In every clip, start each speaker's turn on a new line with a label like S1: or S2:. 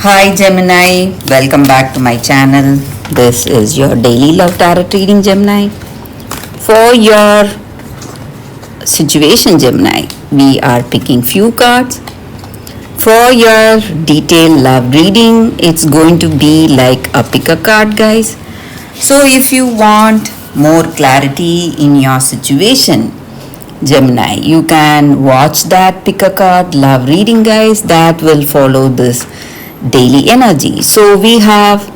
S1: Hi Gemini, welcome back to my channel. This is your daily love tarot reading, Gemini. For your situation, Gemini, we are picking few cards. For your detailed love reading, it's going to be like a pick a card, guys. So if you want more clarity in your situation, Gemini, you can watch that pick a card love reading, guys. That will follow this daily energy. So we have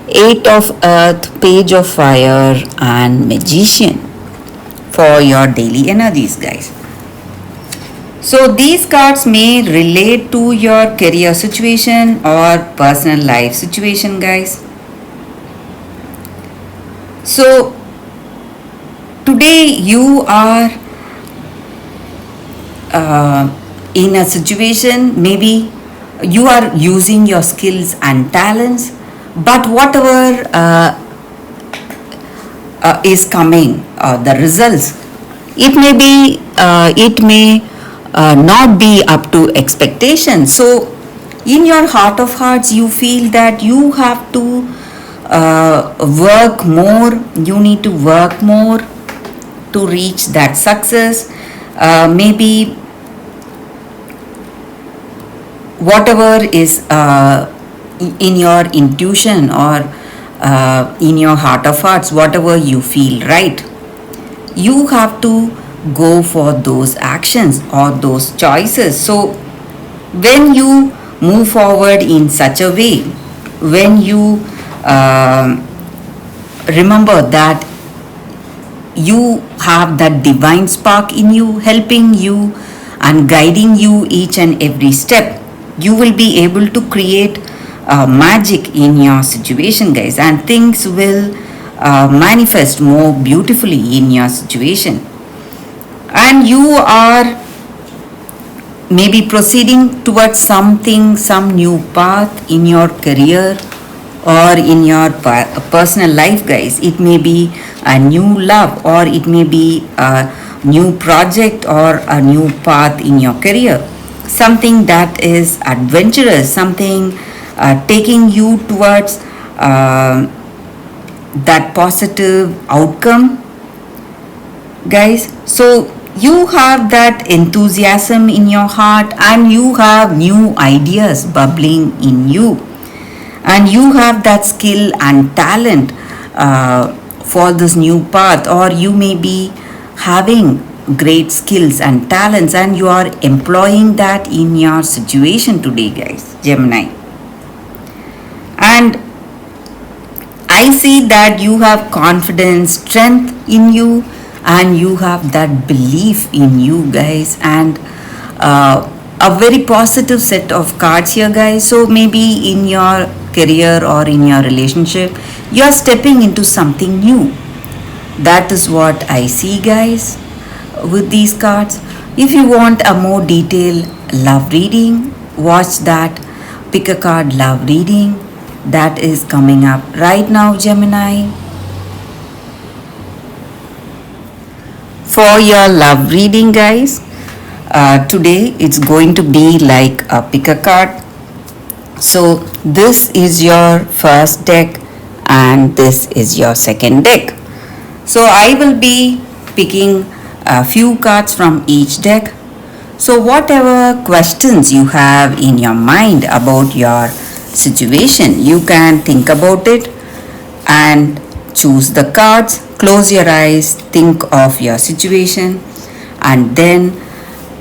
S1: Eight of Earth, Page of Fire, and Magician for your daily energies, guys. So these cards may relate to your career situation or personal life situation, guys. So today you are in a situation, maybe you are using your skills and talents, but whatever is coming, the results, it may not be up to expectation. So in your heart of hearts you feel that you have to work more, you need to work more to reach that success. Maybe whatever is in your intuition or in your heart of hearts, whatever you feel right, you have to go for those actions or those choices. So when you move forward in such a way, when you remember that you have that divine spark in you helping you and guiding you each and every step, you will be able to create magic in your situation, guys, and things will manifest more beautifully in your situation. And you are maybe proceeding towards something, some new path in your career or in your personal life, guys. It may be a new love, or it may be a new project or a new path in your career, something that is adventurous, something taking you towards that positive outcome, guys. So you have that enthusiasm in your heart, and you have new ideas bubbling in you, and you have that skill and talent for this new path, or you may be having great skills and talents and you are employing that in your situation today, guys, Gemini. And I see that you have confidence, strength in you, and you have that belief in you, guys, and a very positive set of cards here, guys. So maybe in your career or in your relationship, you are stepping into something new. That is what I see, guys, with these cards. If you want a more detailed love reading, watch that pick a card love reading that is coming up right now, Gemini. For your love reading, guys, today it's going to be like a pick a card. So this is your first deck and this is your second deck. So I will be picking a few cards from each deck. So whatever questions you have in your mind about your situation, you can think about it and choose the cards. Close your eyes, think of your situation, and then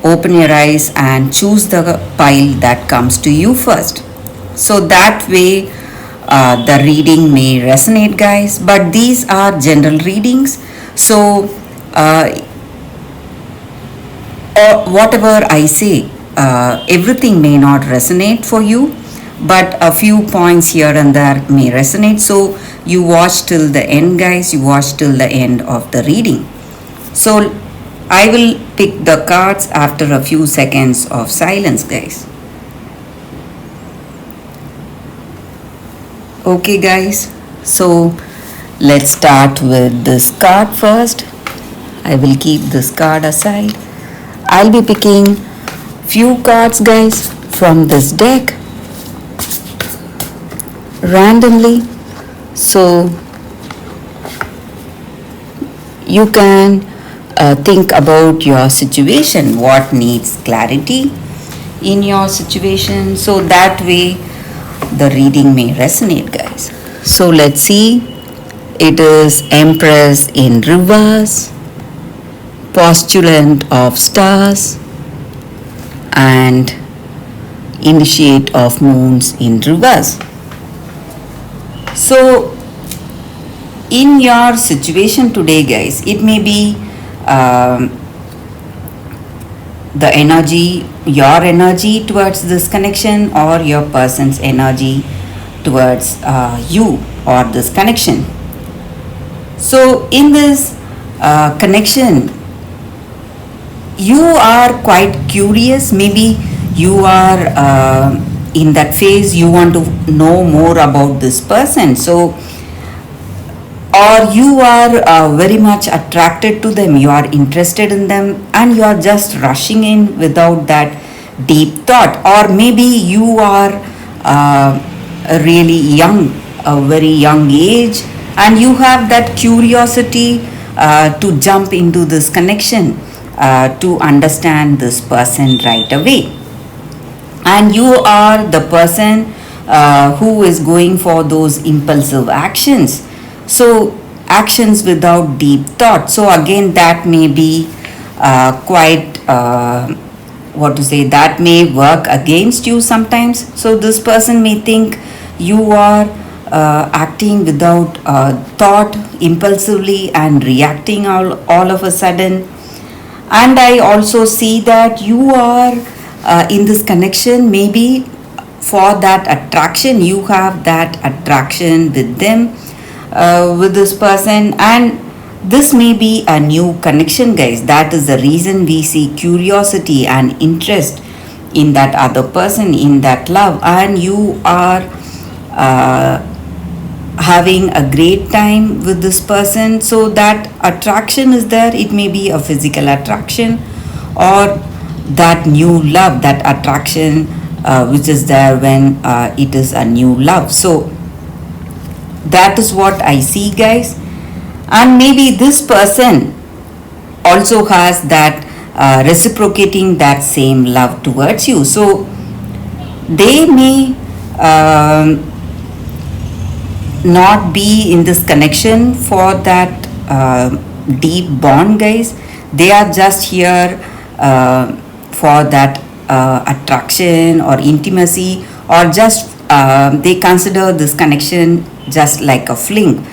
S1: open your eyes and choose the pile that comes to you first. So that way the reading may resonate, guys, but these are general readings. So whatever I say, everything may not resonate for you, but a few points here and there may resonate. So you watch till the end, guys, you watch till the end of the reading. So I will pick the cards after a few seconds of silence, guys. Okay, guys, so let's start with this card first. I will keep this card aside. I'll be picking few cards, guys, from this deck. randomly. So you can think about your situation, what needs clarity in your situation, so that way the reading may resonate, guys. So let's see. It is Empress in reverse, postulant of stars, and initiate of moons in reverse. So in your situation today, guys, it may be the energy, your energy towards this connection, or your person's energy towards you or this connection. So in this connection, you are quite curious. Maybe you are in that phase, you want to know more about this person. So or you are very much attracted to them, you are interested in them, and you are just rushing in without that deep thought. Or maybe you are really young, a very young age, and you have that curiosity to jump into this connection, to understand this person right away. And you are the person who is going for those impulsive actions. So actions without deep thought. So again, that may be quite what to say, that may work against you sometimes. So this person may think you are acting without thought, impulsively, and reacting all of a sudden. And I also see that you are in this connection, maybe for that attraction, you have that attraction with them, with this person, and this may be a new connection, guys. That is the reason we see curiosity and interest in that other person, in that love, and you are having a great time with this person. So that attraction is there. It may be a physical attraction, or that new love, that attraction which is there when it is a new love. So that is what I see, guys. And maybe this person also has that reciprocating that same love towards you. So they may not be in this connection for that deep bond, guys. They are just here for that attraction or intimacy, or just they consider this connection just like a fling,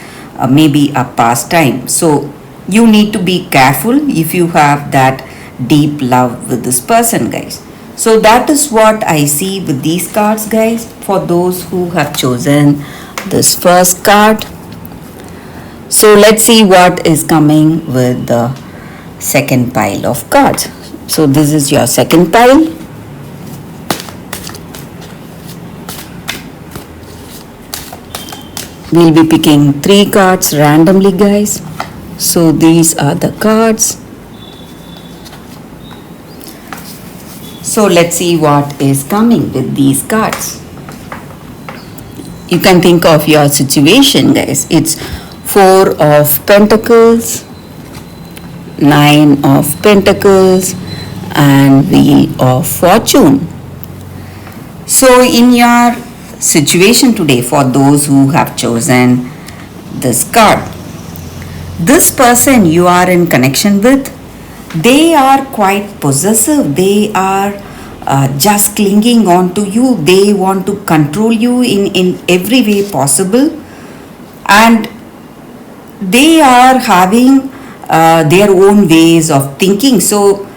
S1: maybe a pastime. So you need to be careful if you have that deep love with this person, guys. So that is what I see with these cards, guys, for those who have chosen this first card. So let's see what is coming with the second pile of cards. So this is your second pile. We'll be picking 3 cards randomly, guys. So these are the cards. So let's see what is coming with these cards. You can think of your situation, guys. It's 4 of Pentacles, 9 of Pentacles, and Wheel of Fortune. So in your situation today, for those who have chosen this card, this person you are in connection with, they are quite possessive. They are just clinging on to you. They want to control you in every way possible, and they are having their own ways of thinking. So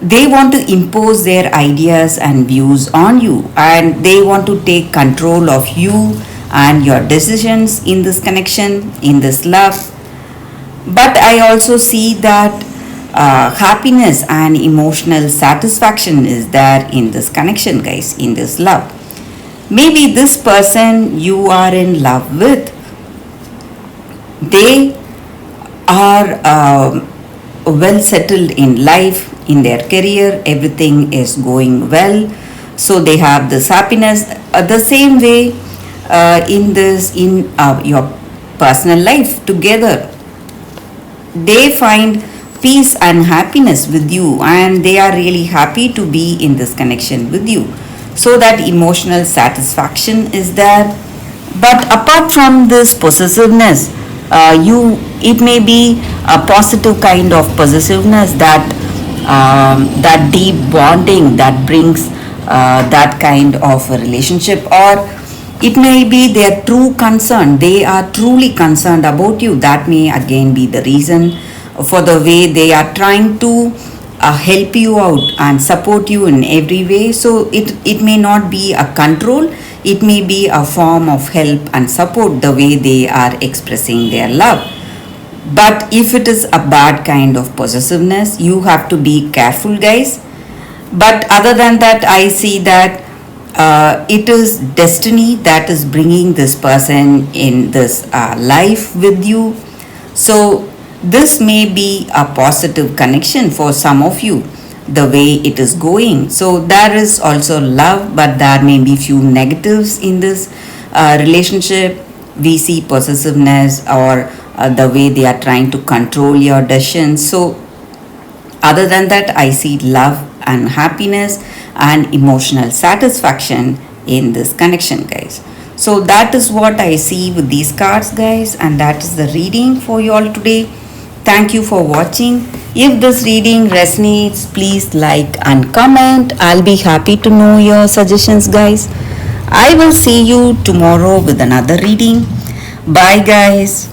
S1: they want to impose their ideas and views on you, and they want to take control of you and your decisions in this connection, in this love. But I also see that happiness and emotional satisfaction is there in this connection, guys, in this love. Maybe this person you are in love with, they are well settled in life, in their career, everything is going well. So they have this happiness. The same way, in this in your personal life together. They find peace and happiness with you, and they are really happy to be in this connection with you. So that emotional satisfaction is there. But apart from this possessiveness, you it may be a positive kind of possessiveness, that deep bonding that brings that kind of a relationship. Or it may be their true concern, they are truly concerned about you. That may again be the reason for the way they are trying to help you out and support you in every way. So it may not be a control, it may be a form of help and support, the way they are expressing their love. But if it is a bad kind of possessiveness, you have to be careful, guys. But other than that, I see that it is destiny that is bringing this person in this life with you. So this may be a positive connection for some of you, the way it is going. So there is also love, but there may be few negatives in this relationship. We see possessiveness, or the way they are trying to control your decisions. So other than that, I see love and happiness and emotional satisfaction in this connection, guys. So that is what I see with these cards, guys, and that is the reading for you all today. Thank you for watching. If this reading resonates, please like and comment. I'll be happy to know your suggestions, guys. I will see you tomorrow with another reading. Bye, guys.